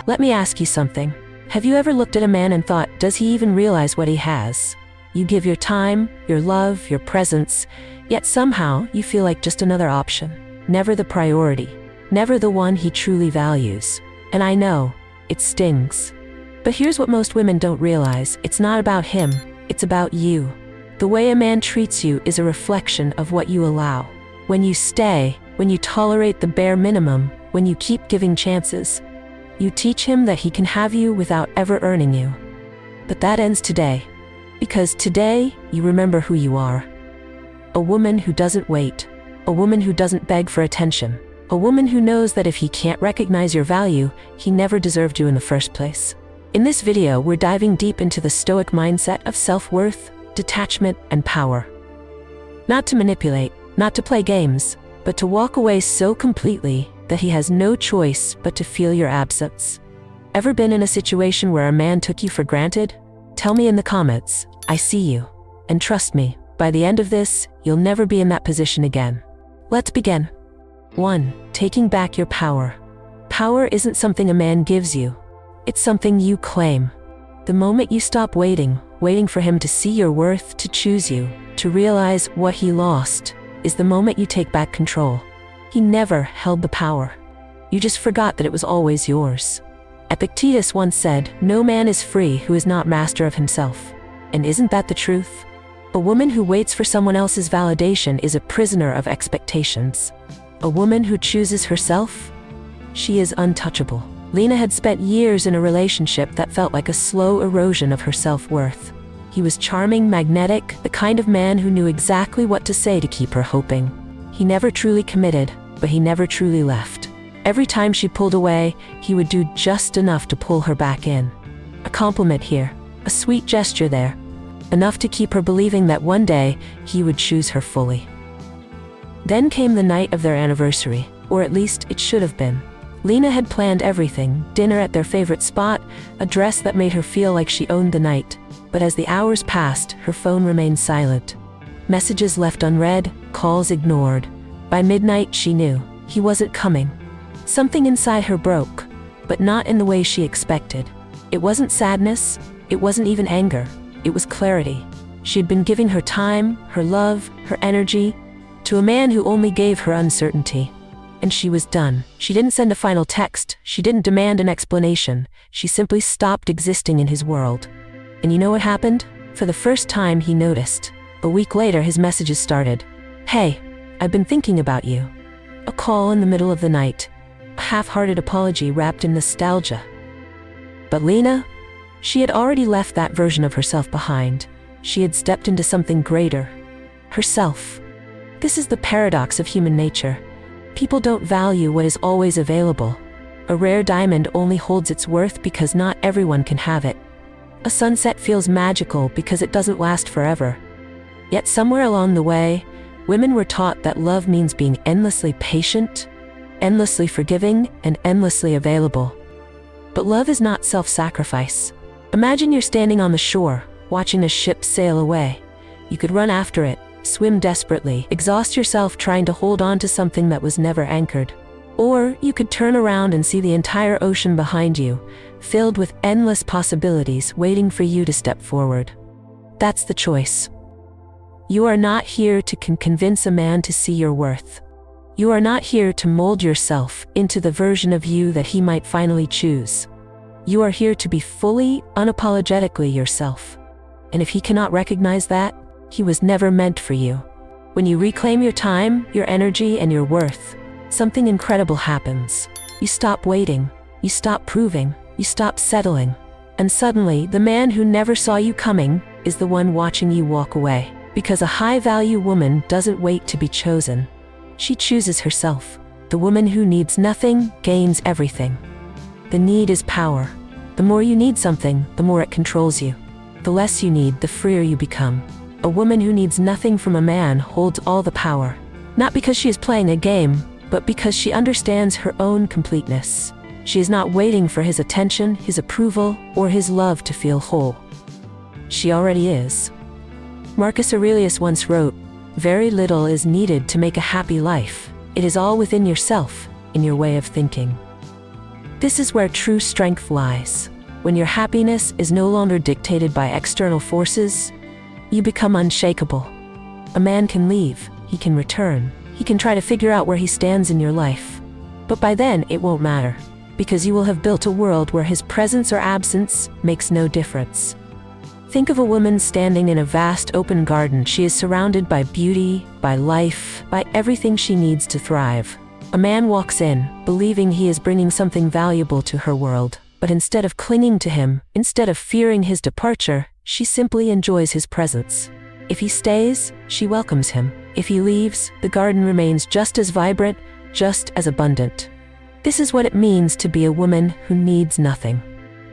Let me ask you something. Have you ever looked at a man and thought, does he even realize what he has? You give your time, your love, your presence, yet somehow you feel like just another option. Never the priority. Never the one he truly values. And I know, it stings. But here's what most women don't realize. It's not about him. It's about you. The way a man treats you is a reflection of what you allow. When you stay, when you tolerate the bare minimum, when you keep giving chances, you teach him that he can have you without ever earning you. But that ends today. Because today, you remember who you are. A woman who doesn't wait. A woman who doesn't beg for attention. A woman who knows that if he can't recognize your value, he never deserved you in the first place. In this video, we're diving deep into the Stoic mindset of self-worth, detachment, and power. Not to manipulate, not to play games, but to walk away so completely that he has no choice but to feel your absence. Ever been in a situation where a man took you for granted? Tell me in the comments. I see you. And trust me, by the end of this, you'll never be in that position again. Let's begin. 1. Taking back your power. Power isn't something a man gives you. It's something you claim. The moment you stop waiting for him to see your worth, to choose you, to realize what he lost, is the moment you take back control. He never held the power. You just forgot that it was always yours. Epictetus once said, "No man is free who is not master of himself." And isn't that the truth? A woman who waits for someone else's validation is a prisoner of expectations. A woman who chooses herself? She is untouchable. Lena had spent years in a relationship that felt like a slow erosion of her self-worth. He was charming, magnetic, the kind of man who knew exactly what to say to keep her hoping. He never truly committed, but he never truly left. Every time she pulled away, he would do just enough to pull her back in. A compliment here, a sweet gesture there, enough to keep her believing that one day he would choose her fully. Then came the night of their anniversary, or at least it should have been. Lena had planned everything, dinner at their favorite spot, a dress that made her feel like she owned the night. But as the hours passed, her phone remained silent. Messages left unread, calls ignored. By midnight, she knew he wasn't coming. Something inside her broke, but not in the way she expected. It wasn't sadness, it wasn't even anger, it was clarity. She had been giving her time, her love, her energy, to a man who only gave her uncertainty. And she was done. She didn't send a final text, she didn't demand an explanation, she simply stopped existing in his world. And you know what happened? For the first time, he noticed. A week later, his messages started. "Hey, I've been thinking about you." A call in the middle of the night. A half-hearted apology wrapped in nostalgia. But Lena? She had already left that version of herself behind. She had stepped into something greater. Herself. This is the paradox of human nature. People don't value what is always available. A rare diamond only holds its worth because not everyone can have it. A sunset feels magical because it doesn't last forever. Yet somewhere along the way, women were taught that love means being endlessly patient, endlessly forgiving, and endlessly available. But love is not self-sacrifice. Imagine you're standing on the shore, watching a ship sail away. You could run after it, swim desperately, exhaust yourself trying to hold on to something that was never anchored. Or you could turn around and see the entire ocean behind you, filled with endless possibilities waiting for you to step forward. That's the choice. You are not here to convince a man to see your worth. You are not here to mold yourself into the version of you that he might finally choose. You are here to be fully, unapologetically yourself. And if he cannot recognize that, he was never meant for you. When you reclaim your time, your energy, and your worth, something incredible happens. You stop waiting, you stop proving, you stop settling. And suddenly, the man who never saw you coming is the one watching you walk away. Because a high-value woman doesn't wait to be chosen. She chooses herself. The woman who needs nothing gains everything. The need is power. The more you need something, the more it controls you. The less you need, the freer you become. A woman who needs nothing from a man holds all the power. Not because she is playing a game, but because she understands her own completeness. She is not waiting for his attention, his approval, or his love to feel whole. She already is. Marcus Aurelius once wrote, "Very little is needed to make a happy life. It is all within yourself, in your way of thinking." This is where true strength lies. When your happiness is no longer dictated by external forces, you become unshakable. A man can leave, he can return, he can try to figure out where he stands in your life. But by then, it won't matter, because you will have built a world where his presence or absence makes no difference. Think of a woman standing in a vast open garden. She is surrounded by beauty, by life, by everything she needs to thrive. A man walks in, believing he is bringing something valuable to her world, but instead of clinging to him, instead of fearing his departure, she simply enjoys his presence. If he stays, she welcomes him. If he leaves, the garden remains just as vibrant, just as abundant. This is what it means to be a woman who needs nothing.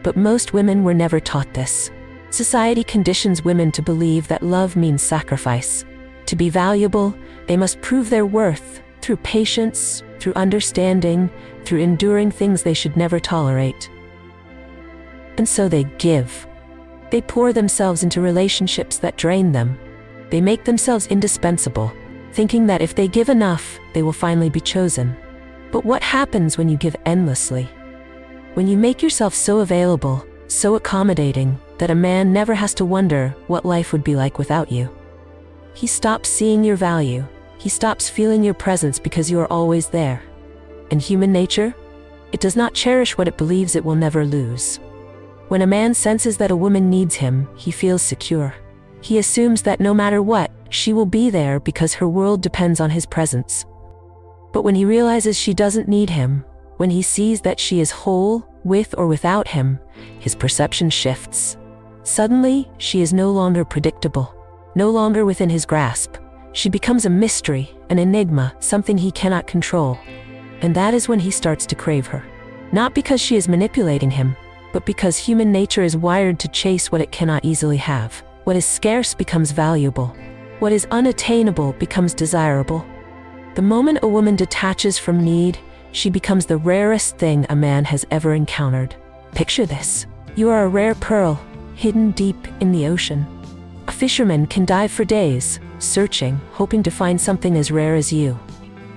But most women were never taught this. Society conditions women to believe that love means sacrifice. To be valuable, they must prove their worth through patience, through understanding, through enduring things they should never tolerate. And so they give. They pour themselves into relationships that drain them. They make themselves indispensable, thinking that if they give enough, they will finally be chosen. But what happens when you give endlessly? When you make yourself so available, so accommodating, that a man never has to wonder what life would be like without you. He stops seeing your value. He stops feeling your presence because you are always there. And human nature? It does not cherish what it believes it will never lose. When a man senses that a woman needs him, he feels secure. He assumes that no matter what, she will be there because her world depends on his presence. But when he realizes she doesn't need him, when he sees that she is whole, with or without him, his perception shifts. Suddenly, she is no longer predictable, no longer within his grasp. She becomes a mystery, an enigma, something he cannot control. And that is when he starts to crave her. Not because she is manipulating him, but because human nature is wired to chase what it cannot easily have. What is scarce becomes valuable. What is unattainable becomes desirable. The moment a woman detaches from need, she becomes the rarest thing a man has ever encountered. Picture this. You are a rare pearl, hidden deep in the ocean. A fisherman can dive for days, searching, hoping to find something as rare as you.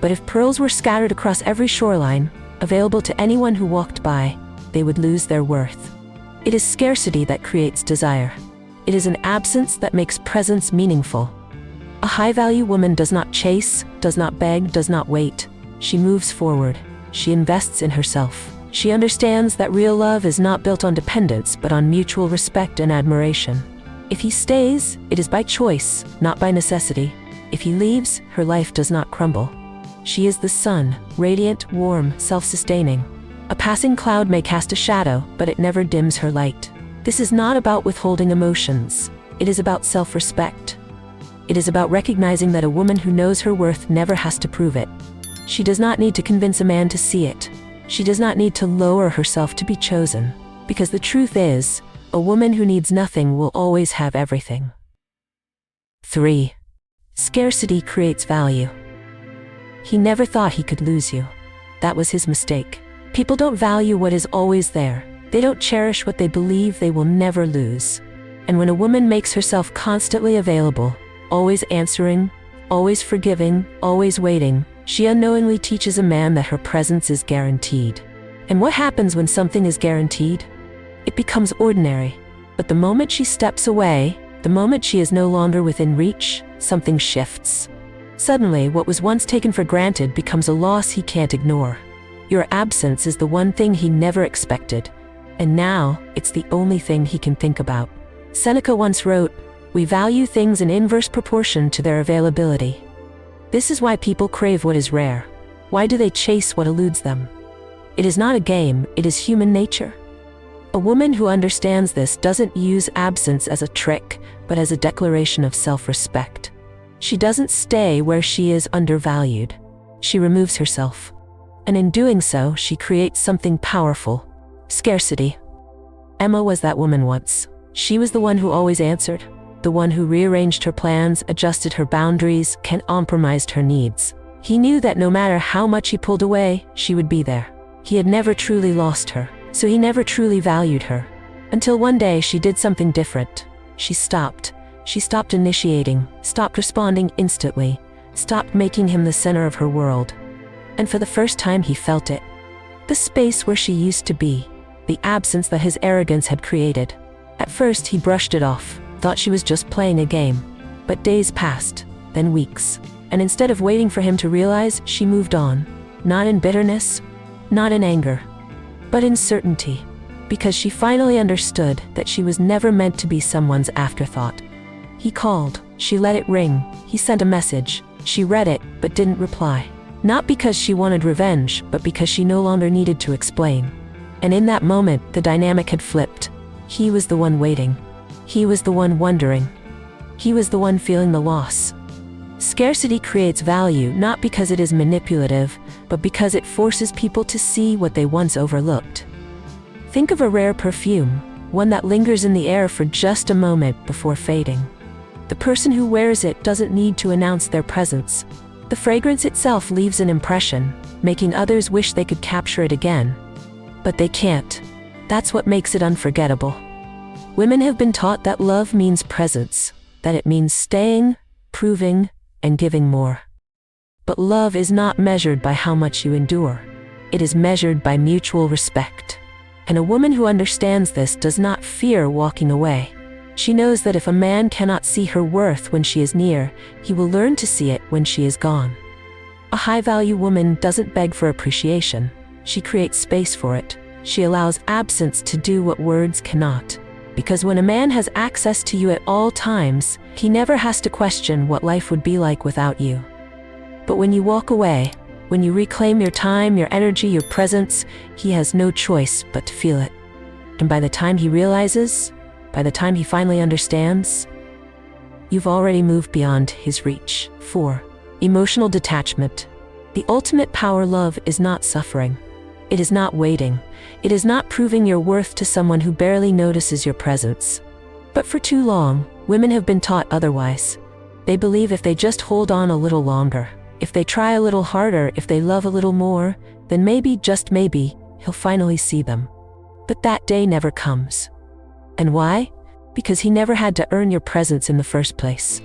But if pearls were scattered across every shoreline, available to anyone who walked by, they would lose their worth. It is scarcity that creates desire. It is an absence that makes presence meaningful. A high-value woman does not chase, does not beg, does not wait. She moves forward. She invests in herself. She understands that real love is not built on dependence, but on mutual respect and admiration. If he stays, it is by choice, not by necessity. If he leaves, her life does not crumble. She is the sun, radiant, warm, self-sustaining. A passing cloud may cast a shadow, but it never dims her light. This is not about withholding emotions. It is about self-respect. It is about recognizing that a woman who knows her worth never has to prove it. She does not need to convince a man to see it. She does not need to lower herself to be chosen. Because the truth is, a woman who needs nothing will always have everything. 3. Scarcity creates value. He never thought he could lose you. That was his mistake. People don't value what is always there. They don't cherish what they believe they will never lose. And when a woman makes herself constantly available, always answering, always forgiving, always waiting, she unknowingly teaches a man that her presence is guaranteed. And what happens when something is guaranteed? It becomes ordinary. But the moment she steps away, the moment she is no longer within reach, something shifts. Suddenly, what was once taken for granted becomes a loss he can't ignore. Your absence is the one thing he never expected. And now, it's the only thing he can think about. Seneca once wrote, "We value things in inverse proportion to their availability." This is why people crave what is rare. Why do they chase what eludes them? It is not a game, it is human nature. A woman who understands this doesn't use absence as a trick, but as a declaration of self-respect. She doesn't stay where she is undervalued. She removes herself. And in doing so, she creates something powerful. Scarcity. Emma was that woman once. She was the one who always answered, the one who rearranged her plans, adjusted her boundaries, compromised her needs. He knew that no matter how much he pulled away, she would be there. He had never truly lost her, so he never truly valued her. Until one day she did something different. She stopped. She stopped initiating, stopped responding instantly, stopped making him the center of her world. And for the first time he felt it. the space where she used to be, the absence that his arrogance had created. At first he brushed it off, thought she was just playing a game. But days passed, then weeks, and instead of waiting for him to realize, she moved on. Not in bitterness, not in anger, but in certainty, because she finally understood that she was never meant to be someone's afterthought. He called, she let it ring, he sent a message, she read it, but didn't reply. Not because she wanted revenge, but because she no longer needed to explain. And in that moment, the dynamic had flipped. He was the one waiting. He was the one wondering. He was the one feeling the loss. Scarcity creates value not because it is manipulative, but because it forces people to see what they once overlooked. Think of a rare perfume, one that lingers in the air for just a moment before fading. The person who wears it doesn't need to announce their presence. The fragrance itself leaves an impression, making others wish they could capture it again. But they can't. That's what makes it unforgettable. Women have been taught that love means presence, that it means staying, proving, and giving more. But love is not measured by how much you endure. It is measured by mutual respect. And a woman who understands this does not fear walking away. She knows that if a man cannot see her worth when she is near, he will learn to see it when she is gone. A high-value woman doesn't beg for appreciation. She creates space for it. She allows absence to do what words cannot. Because when a man has access to you at all times, he never has to question what life would be like without you. But when you walk away, when you reclaim your time, your energy, your presence, he has no choice but to feel it. And by the time he realizes, by the time he finally understands, you've already moved beyond his reach. 4. Emotional detachment. The ultimate power love is not suffering. It is not waiting. It is not proving your worth to someone who barely notices your presence. But for too long, women have been taught otherwise. They believe if they just hold on a little longer, if they try a little harder, if they love a little more, then maybe, just maybe, he'll finally see them. But that day never comes. And why? Because he never had to earn your presence in the first place.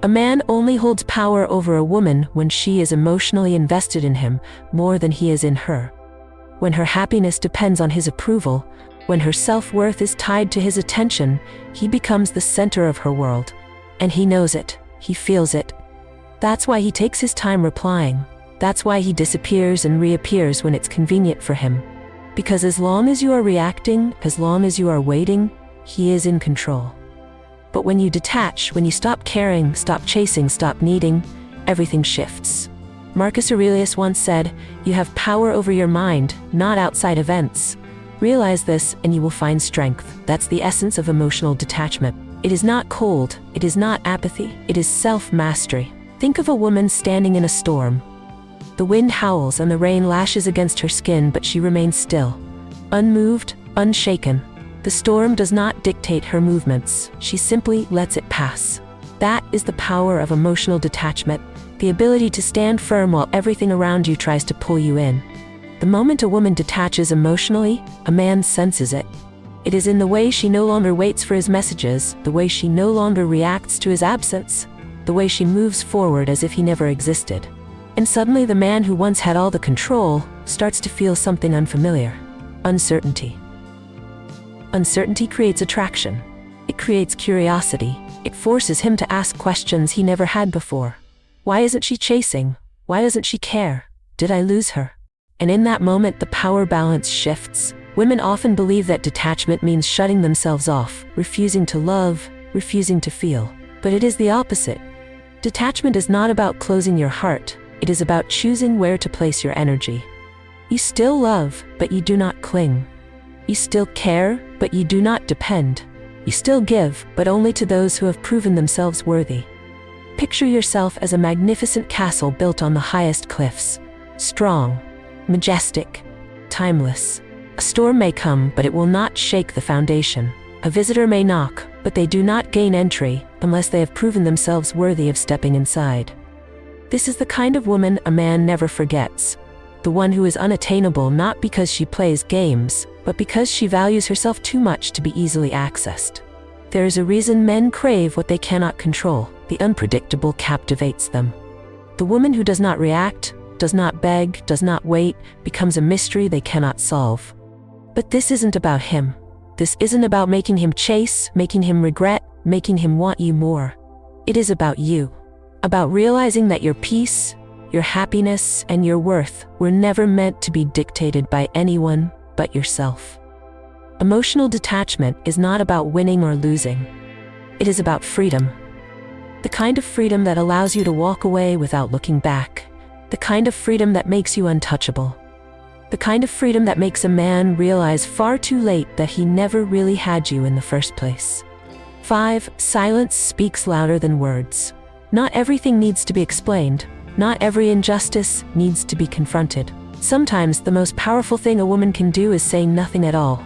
A man only holds power over a woman when she is emotionally invested in him more than he is in her. When her happiness depends on his approval, when her self-worth is tied to his attention, he becomes the center of her world. And he knows it. He feels it. That's why he takes his time replying. That's why he disappears and reappears when it's convenient for him. Because as long as you are reacting, as long as you are waiting, he is in control. But when you detach, when you stop caring, stop chasing, stop needing, everything shifts. Marcus Aurelius once said, "You have power over your mind, not outside events." Realize this and you will find strength. That's the essence of emotional detachment. It is not cold, it is not apathy, it is self-mastery. Think of a woman standing in a storm. The wind howls and the rain lashes against her skin, but she remains still, unmoved, unshaken. The storm does not dictate her movements, she simply lets it pass. That is the power of emotional detachment, the ability to stand firm while everything around you tries to pull you in. The moment a woman detaches emotionally, a man senses it. It is in the way she no longer waits for his messages, the way she no longer reacts to his absence, the way she moves forward as if he never existed. And suddenly the man who once had all the control starts to feel something unfamiliar. Uncertainty. Uncertainty creates attraction. It creates curiosity. It forces him to ask questions he never had before. Why isn't she chasing? Why doesn't she care? Did I lose her? And in that moment, the power balance shifts. Women often believe that detachment means shutting themselves off, refusing to love, refusing to feel. But it is the opposite. Detachment is not about closing your heart. It is about choosing where to place your energy. You still love, but you do not cling. You still care, but you do not depend. You still give, but only to those who have proven themselves worthy. Picture yourself as a magnificent castle built on the highest cliffs. Strong, majestic, timeless. A storm may come, but it will not shake the foundation. A visitor may knock, but they do not gain entry unless they have proven themselves worthy of stepping inside. This is the kind of woman a man never forgets. The one who is unattainable not because she plays games, but because she values herself too much to be easily accessed. There is a reason men crave what they cannot control. The unpredictable captivates them. The woman who does not react, does not beg, does not wait, becomes a mystery they cannot solve. But this isn't about him. This isn't about making him chase, making him regret, making him want you more. It is about you. About realizing that your peace, your happiness, and your worth were never meant to be dictated by anyone but yourself. Emotional detachment is not about winning or losing. It is about freedom. The kind of freedom that allows you to walk away without looking back. The kind of freedom that makes you untouchable. The kind of freedom that makes a man realize far too late that he never really had you in the first place. 5. Silence speaks louder than words. Not everything needs to be explained. Not every injustice needs to be confronted. Sometimes the most powerful thing a woman can do is say nothing at all.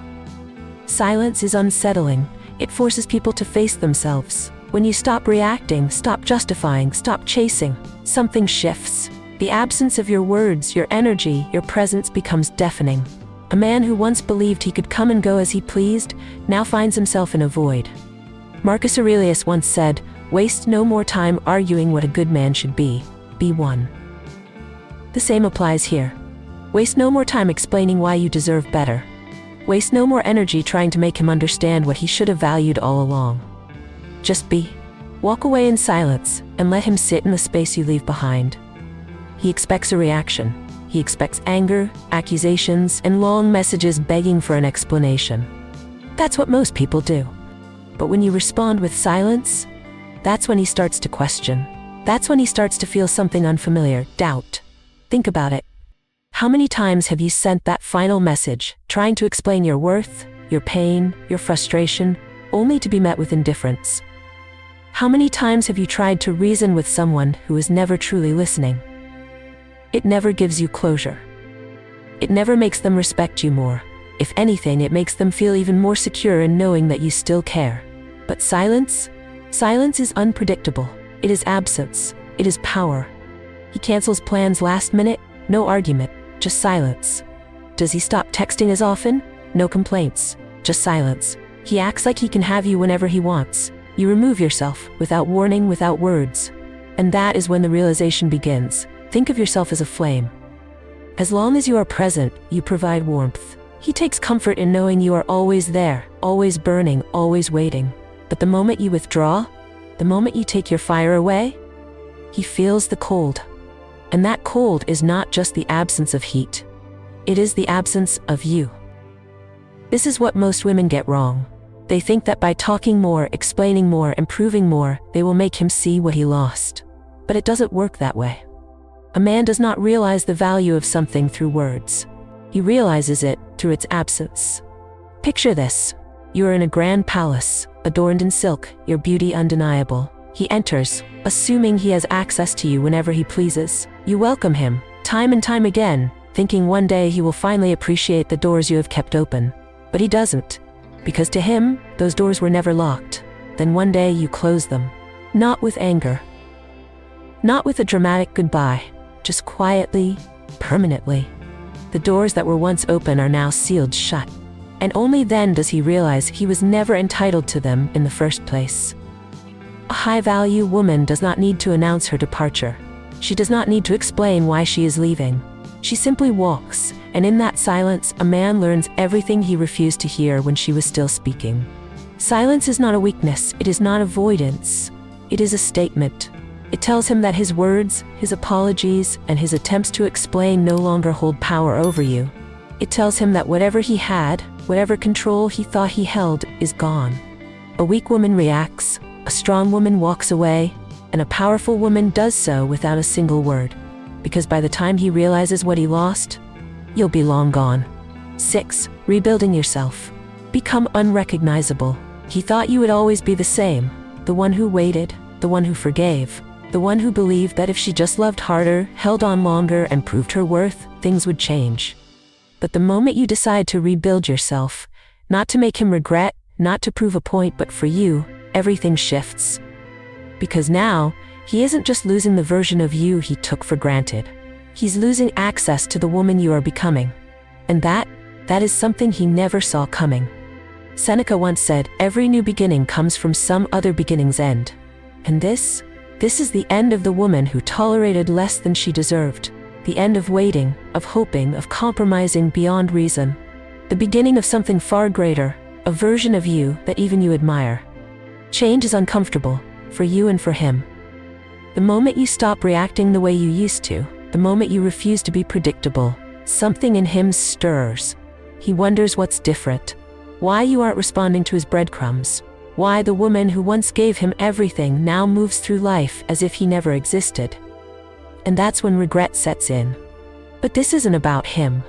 Silence is unsettling. It forces people to face themselves. When you stop reacting, stop justifying, stop chasing, something shifts. The absence of your words, your energy, your presence becomes deafening. A man who once believed he could come and go as he pleased, now finds himself in a void. Marcus Aurelius once said, "Waste no more time arguing what a good man should be. Be one." The same applies here. Waste no more time explaining why you deserve better. Waste no more energy trying to make him understand what he should have valued all along. Just be. Walk away in silence and let him sit in the space you leave behind. He expects a reaction. He expects anger, accusations, and long messages begging for an explanation. That's what most people do. But when you respond with silence, that's when he starts to question. That's when he starts to feel something unfamiliar, doubt. Think about it. How many times have you sent that final message, trying to explain your worth, your pain, your frustration, only to be met with indifference? How many times have you tried to reason with someone who is never truly listening? It never gives you closure. It never makes them respect you more. If anything, it makes them feel even more secure in knowing that you still care. But silence? Silence is unpredictable. It is absence. It is power. He cancels plans last minute, no argument, just silence. Does he stop texting as often? No complaints, just silence. He acts like he can have you whenever he wants. You remove yourself, without warning, without words. And that is when the realization begins. Think of yourself as a flame. As long as you are present, you provide warmth. He takes comfort in knowing you are always there, always burning, always waiting. But the moment you withdraw, the moment you take your fire away, he feels the cold. And that cold is not just the absence of heat. It is the absence of you. This is what most women get wrong. They think that by talking more, explaining more, and proving more, they will make him see what he lost. But it doesn't work that way. A man does not realize the value of something through words. He realizes it through its absence. Picture this. You are in a grand palace, adorned in silk, your beauty undeniable. He enters, assuming he has access to you whenever he pleases. You welcome him, time and time again, thinking one day he will finally appreciate the doors you have kept open. But he doesn't, because to him, those doors were never locked. Then one day you close them. Not with anger. Not with a dramatic goodbye. Just quietly, permanently. The doors that were once open are now sealed shut. And only then does he realize he was never entitled to them in the first place. A high-value woman does not need to announce her departure. She does not need to explain why she is leaving. She simply walks, and in that silence, a man learns everything he refused to hear when she was still speaking. Silence is not a weakness, it is not avoidance. It is a statement. It tells him that his words, his apologies, and his attempts to explain no longer hold power over you. It tells him that whatever he had, whatever control he thought he held, is gone. A weak woman reacts, a strong woman walks away, and a powerful woman does so without a single word. Because by the time he realizes what he lost, you'll be long gone. 6. Rebuilding yourself. Become unrecognizable. He thought you would always be the same, the one who waited, the one who forgave, the one who believed that if she just loved harder, held on longer, and proved her worth, things would change. But the moment you decide to rebuild yourself, not to make him regret, not to prove a point, but for you, everything shifts. Because now, he isn't just losing the version of you he took for granted. He's losing access to the woman you are becoming. And that is something he never saw coming. Seneca once said, "Every new beginning comes from some other beginning's end." And this is the end of the woman who tolerated less than she deserved, The end of waiting, of hoping, of compromising beyond reason. The beginning of something far greater, a version of you that even you admire. Change is uncomfortable, for you and for him. The moment you stop reacting the way you used to, the moment you refuse to be predictable, something in him stirs. He wonders what's different. Why you aren't responding to his breadcrumbs. Why the woman who once gave him everything now moves through life as if he never existed. And that's when regret sets in. But this isn't about him.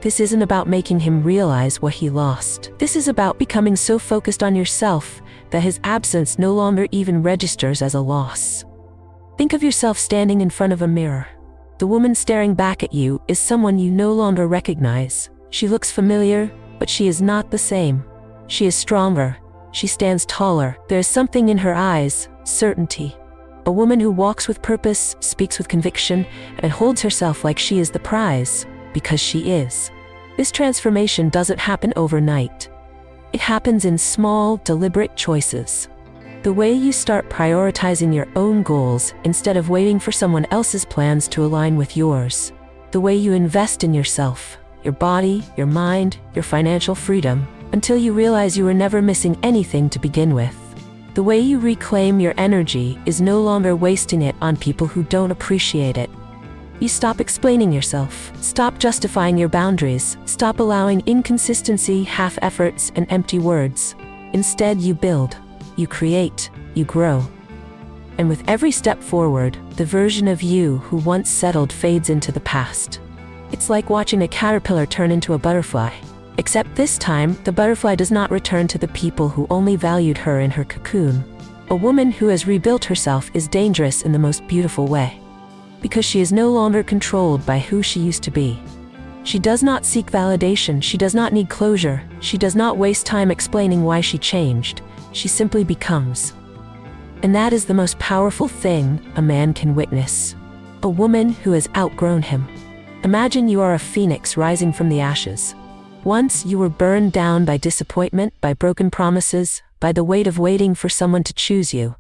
This isn't about making him realize what he lost. This is about becoming so focused on yourself that his absence no longer even registers as a loss. Think of yourself standing in front of a mirror. The woman staring back at you is someone you no longer recognize. She looks familiar, but she is not the same. She is stronger. She stands taller. There is something in her eyes, certainty. A woman who walks with purpose, speaks with conviction, and holds herself like she is the prize, because she is. This transformation doesn't happen overnight. It happens in small, deliberate choices. The way you start prioritizing your own goals instead of waiting for someone else's plans to align with yours. The way you invest in yourself, your body, your mind, your financial freedom, until you realize you were never missing anything to begin with. The way you reclaim your energy is no longer wasting it on people who don't appreciate it. You stop explaining yourself, stop justifying your boundaries, stop allowing inconsistency, half-efforts, and empty words. Instead, you build, you create, you grow. And with every step forward, the version of you who once settled fades into the past. It's like watching a caterpillar turn into a butterfly. Except this time, the butterfly does not return to the people who only valued her in her cocoon. A woman who has rebuilt herself is dangerous in the most beautiful way. Because she is no longer controlled by who she used to be. She does not seek validation, she does not need closure, she does not waste time explaining why she changed. She simply becomes. And that is the most powerful thing a man can witness. A woman who has outgrown him. Imagine you are a phoenix rising from the ashes. Once you were burned down by disappointment, by broken promises, by the weight of waiting for someone to choose you.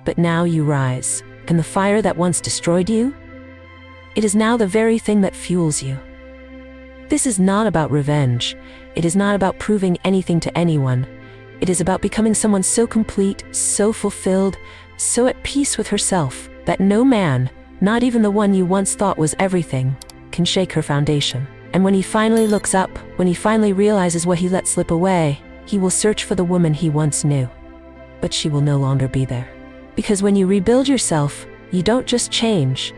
But now you rise, and the fire that once destroyed you? It is now the very thing that fuels you. This is not about revenge. It is not about proving anything to anyone. It is about becoming someone so complete, so fulfilled, so at peace with herself, that no man, not even the one you once thought was everything, can shake her foundation. And when he finally looks up, when he finally realizes what he let slip away, he will search for the woman he once knew. But she will no longer be there. Because when you rebuild yourself, you don't just change.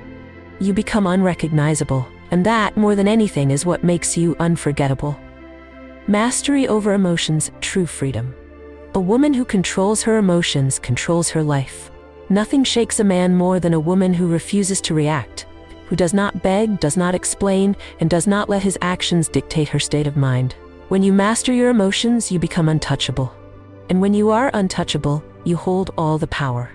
You become unrecognizable, and that, more than anything, is what makes you unforgettable. Mastery over emotions, true freedom. A woman who controls her emotions controls her life. Nothing shakes a man more than a woman who refuses to react, who does not beg, does not explain, and does not let his actions dictate her state of mind. When you master your emotions, you become untouchable. And when you are untouchable, you hold all the power.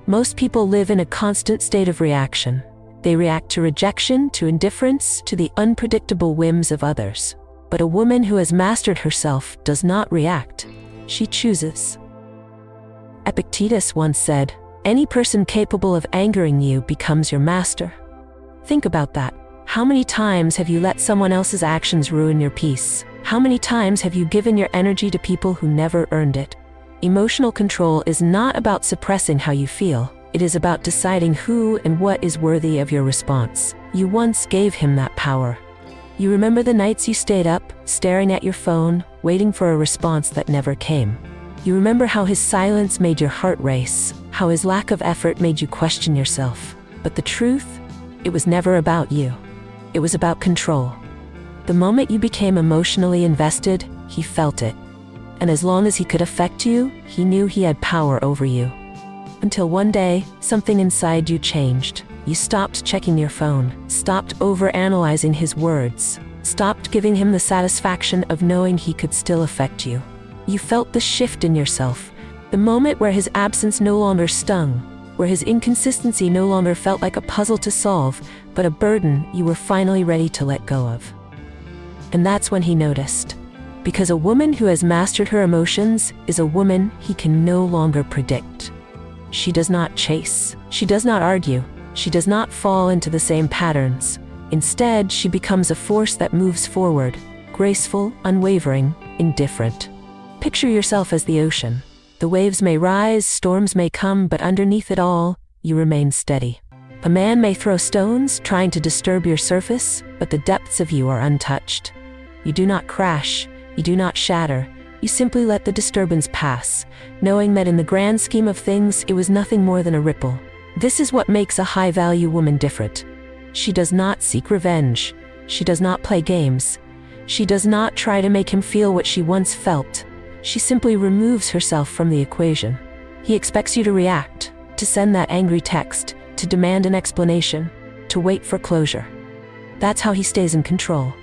Most people live in a constant state of reaction. They react to rejection, to indifference, to the unpredictable whims of others. But a woman who has mastered herself does not react. She chooses. Epictetus once said, "Any person capable of angering you becomes your master." Think about that. How many times have you let someone else's actions ruin your peace? How many times have you given your energy to people who never earned it? Emotional control is not about suppressing how you feel. It is about deciding who and what is worthy of your response. You once gave him that power. You remember the nights you stayed up, staring at your phone, waiting for a response that never came. You remember how his silence made your heart race, how his lack of effort made you question yourself. But the truth? It was never about you. It was about control. The moment you became emotionally invested, he felt it. And as long as he could affect you, he knew he had power over you. Until one day, something inside you changed. You stopped checking your phone, stopped overanalyzing his words, stopped giving him the satisfaction of knowing he could still affect you. You felt the shift in yourself, the moment where his absence no longer stung, where his inconsistency no longer felt like a puzzle to solve, but a burden you were finally ready to let go of. And that's when he noticed. Because a woman who has mastered her emotions is a woman he can no longer predict. She does not chase. She does not argue. She does not fall into the same patterns. Instead, she becomes a force that moves forward, graceful, unwavering, indifferent. Picture yourself as the ocean. The waves may rise, storms may come, but underneath it all, you remain steady. A man may throw stones, trying to disturb your surface, but the depths of you are untouched. You do not crash, you do not shatter, you simply let the disturbance pass, knowing that in the grand scheme of things, it was nothing more than a ripple. This is what makes a high-value woman different. She does not seek revenge. She does not play games. She does not try to make him feel what she once felt. She simply removes herself from the equation. He expects you to react, to send that angry text, to demand an explanation, to wait for closure. That's how he stays in control.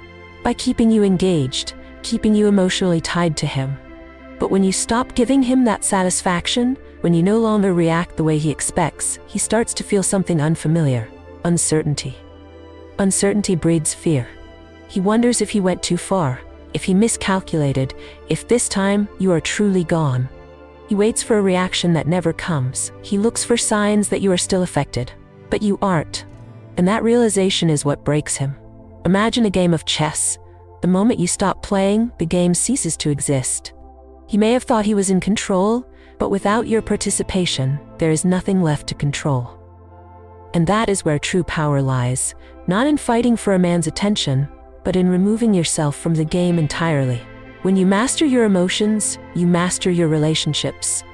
By keeping you engaged, keeping you emotionally tied to him. But when you stop giving him that satisfaction, when you no longer react the way he expects, he starts to feel something unfamiliar: uncertainty. Uncertainty breeds fear. He wonders if he went too far, if he miscalculated, if this time you are truly gone. He waits for a reaction that never comes. He looks for signs that you are still affected, but you aren't. And that realization is what breaks him. Imagine a game of chess. The moment you stop playing, the game ceases to exist. He may have thought he was in control, but without your participation, there is nothing left to control. And that is where true power lies, not in fighting for a man's attention, but in removing yourself from the game entirely. When you master your emotions, you master your relationships.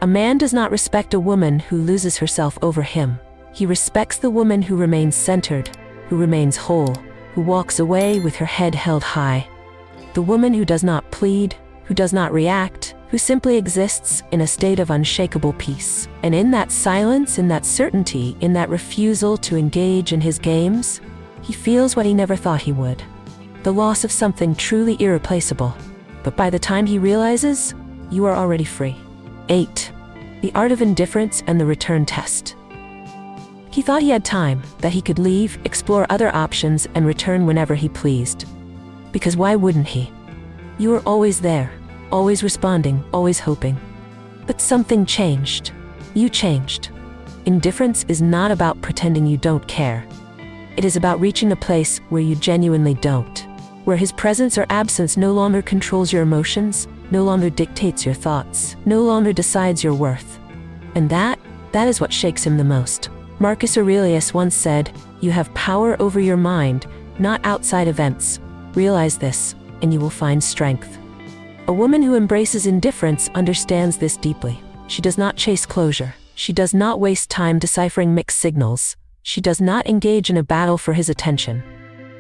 A man does not respect a woman who loses herself over him. He respects the woman who remains centered, who remains whole, who walks away with her head held high. The woman who does not plead, who does not react, who simply exists in a state of unshakable peace. And in that silence, in that certainty, in that refusal to engage in his games, he feels what he never thought he would: the loss of something truly irreplaceable. But by the time he realizes, you are already free. 8. The art of indifference and the return test. He thought he had time, that he could leave, explore other options, and return whenever he pleased. Because why wouldn't he? You were always there, always responding, always hoping. But something changed. You changed. Indifference is not about pretending you don't care. It is about reaching a place where you genuinely don't. Where his presence or absence no longer controls your emotions, no longer dictates your thoughts, no longer decides your worth. And that is what shakes him the most. Marcus Aurelius once said, "You have power over your mind, not outside events. Realize this, and you will find strength." A woman who embraces indifference understands this deeply. She does not chase closure. She does not waste time deciphering mixed signals. She does not engage in a battle for his attention.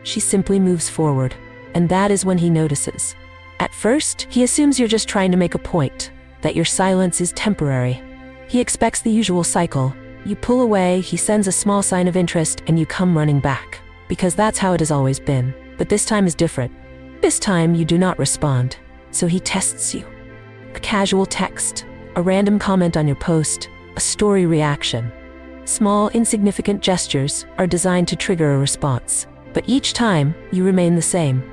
She simply moves forward, and that is when he notices. At first, he assumes you're just trying to make a point, that your silence is temporary. He expects the usual cycle. You pull away, he sends a small sign of interest, and you come running back. Because that's how it has always been. But this time is different. This time, you do not respond. So he tests you. A casual text, a random comment on your post, a story reaction. Small, insignificant gestures are designed to trigger a response. But each time, you remain the same.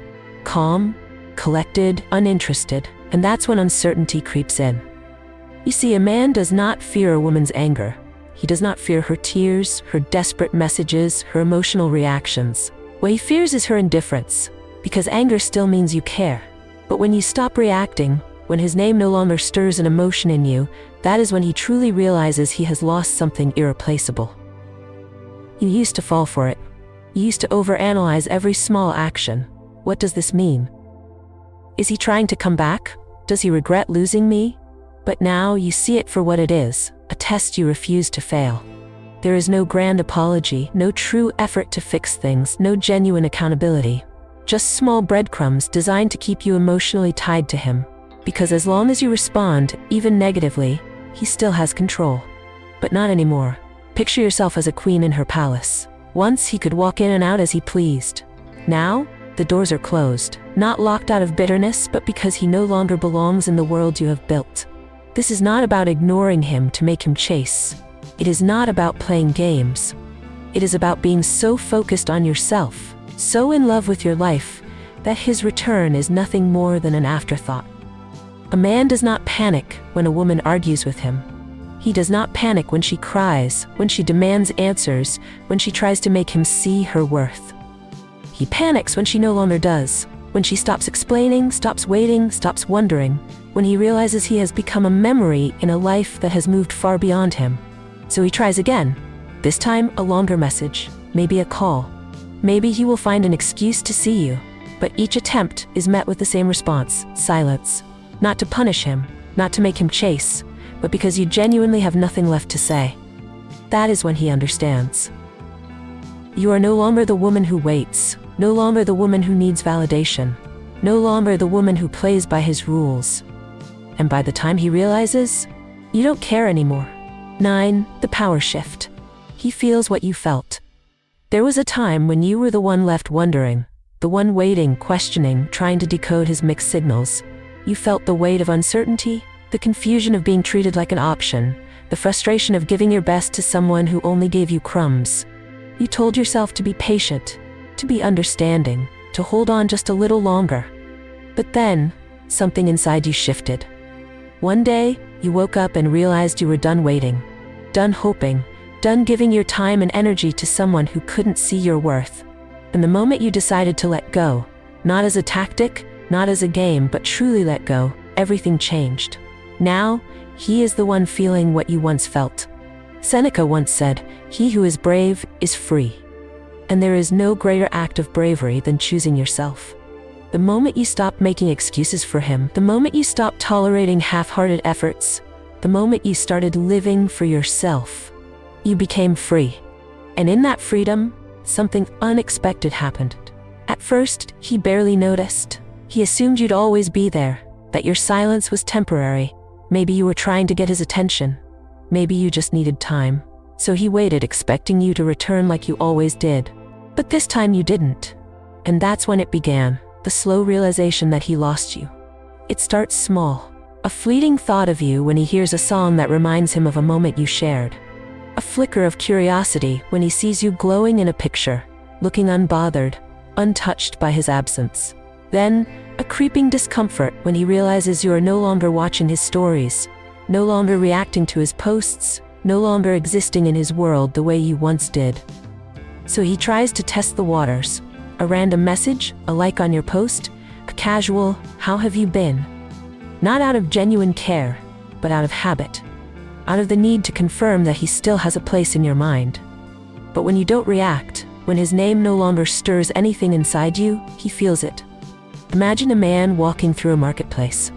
Calm, collected, uninterested, and that's when uncertainty creeps in. You see, a man does not fear a woman's anger. He does not fear her tears, her desperate messages, her emotional reactions. What he fears is her indifference, because anger still means you care. But when you stop reacting, when his name no longer stirs an emotion in you, that is when he truly realizes he has lost something irreplaceable. You used to fall for it. You used to overanalyze every small action. What does this mean? Is he trying to come back? Does he regret losing me? But now you see it for what it is, a test you refuse to fail. There is no grand apology, no true effort to fix things, no genuine accountability. Just small breadcrumbs designed to keep you emotionally tied to him. Because as long as you respond, even negatively, he still has control. But not anymore. Picture yourself as a queen in her palace. Once he could walk in and out as he pleased. Now, the doors are closed, not locked out of bitterness, but because he no longer belongs in the world you have built. This is not about ignoring him to make him chase. It is not about playing games. It is about being so focused on yourself, so in love with your life, that his return is nothing more than an afterthought. A man does not panic when a woman argues with him. He does not panic when she cries, when she demands answers, when she tries to make him see her worth. He panics when she no longer does, when she stops explaining, stops waiting, stops wondering, when he realizes he has become a memory in a life that has moved far beyond him. So he tries again, this time a longer message, maybe a call. Maybe he will find an excuse to see you, but each attempt is met with the same response, silence. Not to punish him, not to make him chase, but because you genuinely have nothing left to say. That is when he understands. You are no longer the woman who waits, no longer the woman who needs validation, no longer the woman who plays by his rules. And by the time he realizes, you don't care anymore. 9. The power shift. He feels what you felt. There was a time when you were the one left wondering, the one waiting, questioning, trying to decode his mixed signals. You felt the weight of uncertainty, the confusion of being treated like an option, the frustration of giving your best to someone who only gave you crumbs. You told yourself to be patient, to be understanding, to hold on just a little longer. But then, something inside you shifted. One day, you woke up and realized you were done waiting, done hoping, done giving your time and energy to someone who couldn't see your worth. And the moment you decided to let go, not as a tactic, not as a game, but truly let go, everything changed. Now, he is the one feeling what you once felt. Seneca once said, "He who is brave is free." And there is no greater act of bravery than choosing yourself. The moment you stopped making excuses for him, the moment you stopped tolerating half-hearted efforts, the moment you started living for yourself, you became free. And in that freedom, something unexpected happened. At first, he barely noticed. He assumed you'd always be there, that your silence was temporary. Maybe you were trying to get his attention. Maybe you just needed time. So he waited, expecting you to return like you always did. But this time you didn't. And that's when it began, the slow realization that he lost you. It starts small. A fleeting thought of you when he hears a song that reminds him of a moment you shared. A flicker of curiosity when he sees you glowing in a picture, looking unbothered, untouched by his absence. Then, a creeping discomfort when he realizes you are no longer watching his stories, no longer reacting to his posts, no longer existing in his world the way you once did. So he tries to test the waters. A random message, a like on your post, a casual, "How have you been?" Not out of genuine care, but out of habit. Out of the need to confirm that he still has a place in your mind. But when you don't react, when his name no longer stirs anything inside you, he feels it. Imagine a man walking through a marketplace.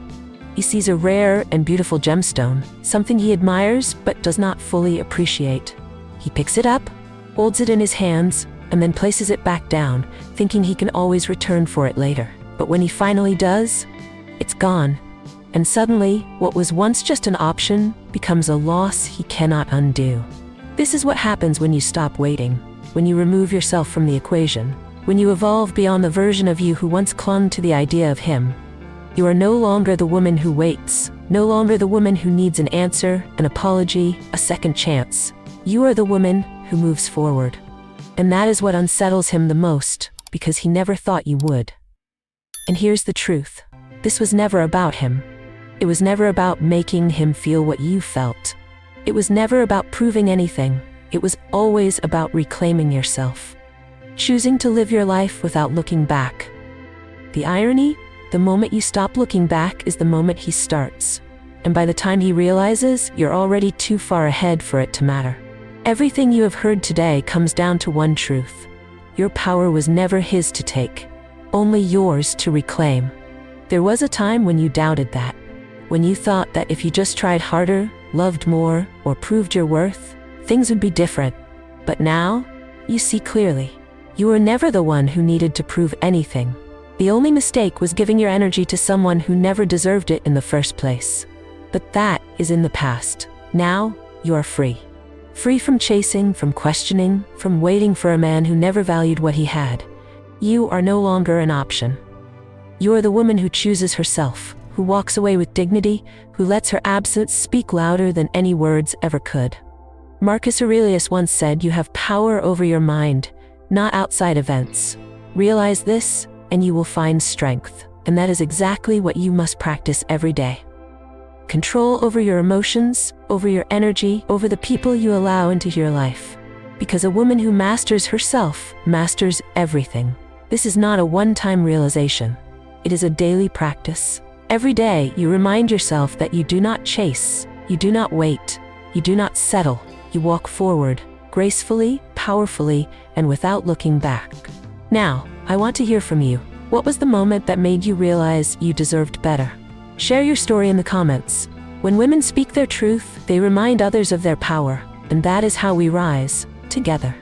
He sees a rare and beautiful gemstone, something he admires but does not fully appreciate. He picks it up, holds it in his hands, and then places it back down, thinking he can always return for it later. But when he finally does, it's gone. And suddenly, what was once just an option becomes a loss he cannot undo. This is what happens when you stop waiting, when you remove yourself from the equation, when you evolve beyond the version of you who once clung to the idea of him. You are no longer the woman who waits, no longer the woman who needs an answer, an apology, a second chance. You are the woman who moves forward. And that is what unsettles him the most, because he never thought you would. And here's the truth. This was never about him. It was never about making him feel what you felt. It was never about proving anything. It was always about reclaiming yourself. Choosing to live your life without looking back. The irony? The moment you stop looking back is the moment he starts. And by the time he realizes, you're already too far ahead for it to matter. Everything you have heard today comes down to one truth. Your power was never his to take, only yours to reclaim. There was a time when you doubted that. When you thought that if you just tried harder, loved more, or proved your worth, things would be different. But now, you see clearly. You were never the one who needed to prove anything. The only mistake was giving your energy to someone who never deserved it in the first place. But that is in the past. Now, you are free. Free from chasing, from questioning, from waiting for a man who never valued what he had. You are no longer an option. You are the woman who chooses herself, who walks away with dignity, who lets her absence speak louder than any words ever could. Marcus Aurelius once said, "You have power over your mind, not outside events. Realize this, and you will find strength." And that is exactly what you must practice every day. Control over your emotions, over your energy, over the people you allow into your life. Because a woman who masters herself masters everything. This is not a one-time realization. It is a daily practice. Every day, you remind yourself that you do not chase, you do not wait, you do not settle. You walk forward, gracefully, powerfully, and without looking back. Now, I want to hear from you. What was the moment that made you realize you deserved better? Share your story in the comments. When women speak their truth, they remind others of their power, and that is how we rise, together.